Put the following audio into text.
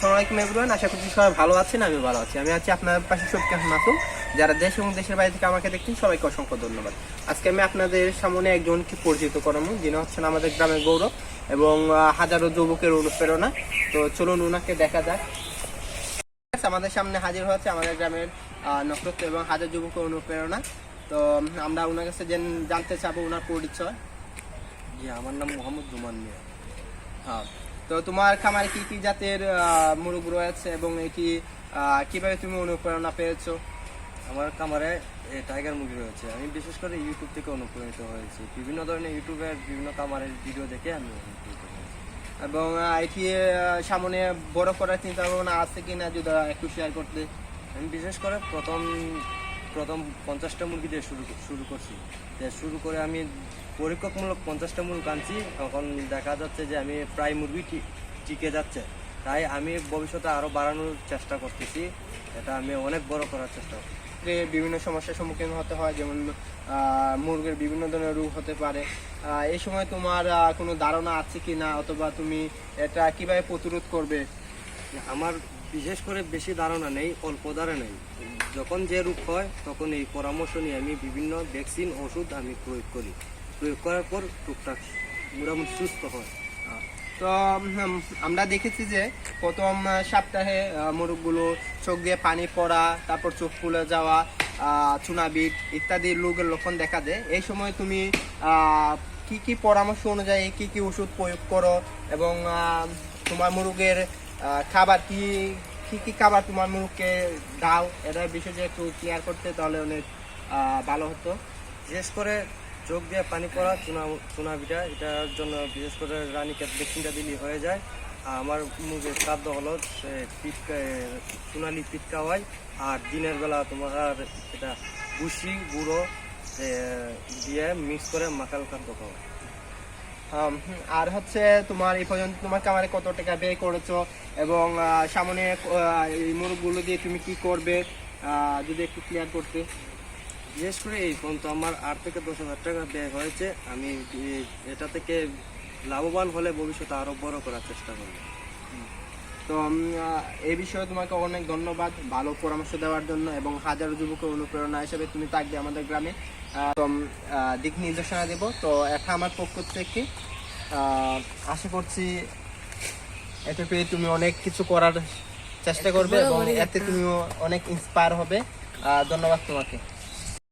আসসালামু আলাইকুম এভরিওয়ান, আশা করছি সবাই ভালো আছেন। আমি ভালো আছি। আমি আছি আপনার পাশে শফিক মাসুম। যারা দেশ এবং দেশের বাইরে থেকে আমাকে দেখছেন সবাইকে অসংখ্য ধন্যবাদ। আজকে আমি আপনাদের সামনে একজনকে পরিচিত করাবো, যিনি হচ্ছেন আমাদের গ্রামের গৌরব এবং হাজারো যুবকের অনুপ্রেরণা। তো চলুন ওনাকে দেখা যাক। আমাদের সামনে হাজির হচ্ছে আমাদের গ্রামের নক্ষত্র এবং হাজার যুবকের অনুপ্রেরণা। তো আমরা ওনার কাছে জানতে চাবো ওনার পরিচয়। জি, আমার নাম মোহাম্মদ জুমান মিয়া। হ্যাঁ, তো তোমার খামারে কি কি জাতের মুরগ রয়েছে এবং এটি কিভাবে তুমি অনুপ্রেরণা পেয়েছো? আমার খামারে টাইগার মুরগি রয়েছে। আমি বিশেষ করে ইউটিউব থেকে অনুপ্রাণিত হয়েছি। বিভিন্ন ধরনের ইউটিউবের বিভিন্ন খামারের ভিডিও দেখে আমি অনুপ্রাণিত হয়েছি। এবং এটি সামনে বড় করার চিন্তা ভাবনা আছে কিনা যদি একটু শেয়ার করতে। আমি বিশেষ করে প্রথম 50টা মুরগি দিয়ে শুরু করছি। শুরু করে আমি পরীক্ষামূলক 50টা মুরগি আনছি। তখন দেখা যাচ্ছে যে আমি প্রায় মুরগি টিকে যাচ্ছে। তাই আমি ভবিষ্যতে আরও বাড়ানোর চেষ্টা করতেছি। এটা আমি অনেক বড় করার চেষ্টা করছি। বিভিন্ন সমস্যার সম্মুখীন হতে হয়, যেমন মুরগির বিভিন্ন ধরনের রোগ হতে পারে। এই সময় তোমার কোনো ধারণা আছে কি না, অথবা তুমি এটা কিভাবে প্রতিরোধ করবে? আমার বিশেষ করে বেশি ধারণা নেই, অল্প ধারণা নেই। যখন যে রোগ হয় তখন এই পরামর্শ নিয়ে আমি বিভিন্ন ভ্যাকসিন ওষুধ আমি প্রয়োগ করি। প্রয়োগ করার পর টুকটাক মোটামুটি সুস্থ হয়। তো আমরা দেখেছি যে প্রথম সপ্তাহে মুরগগুলো চোখ দিয়ে পানি পড়া, তারপর চোখ ফুলে যাওয়া, চুনাবিট ইত্যাদি রোগের লক্ষণ দেখা দেয়। এই সময় তুমি কি কি পরামর্শ অনুযায়ী কি কি ওষুধ প্রয়োগ করো এবং তোমার মুরগের খাবার কি কি খাবার তোমার মুরগকে দাও, এটার বিষয়ে একটু ক্লিয়ার করতে তাহলে অনেক ভালো হতো। বিশেষ করে চোখ দিয়ে পানি পড়া, চুনাবিটা, এটার জন্য বিশেষ করে রানীক্ষেত ভ্যাকসিনটা দিলেই হয়ে যায়। আমার মুরগির খাদ্য হলো সে সোনালি পিট খাওয়াই, আর দিনের বেলা তোমার এটা ভুসি গুঁড়ো দিয়ে মিক্স করে মাকাল খাদ্য খাওয়াই। আর হচ্ছে তোমার এই পর্যন্ত তোমার খামারে কত টাকা ব্যয় করেছো এবং সামনে এই মুরগগুলো দিয়ে তুমি কি করবে যদি একটু ক্লিয়ার করতে। বিশেষ করে এই পর্যন্ত আমার 8 থেকে 10,000 টাকা ব্যয় হয়েছে। আমি এটা থেকে লাভবান হলে ভবিষ্যতে আরো বড় করার চেষ্টা করব। তো এই বিষয়ে তোমাকে অনেক ধন্যবাদ ভালো পরামর্শ দেওয়ার জন্য এবং হাজারো যুবকের অনুপ্রেরণা হিসেবে তুমি থাকবে আমাদের গ্রামে। দিক নির্দেশনা দেব। তো এটা আমার পক্ষ থেকে আশা করছি এতে পেয়ে তুমি অনেক কিছু করার চেষ্টা করবে এবং এতে তুমিও অনেক ইন্সপায়ার হবে। ধন্যবাদ তোমাকে।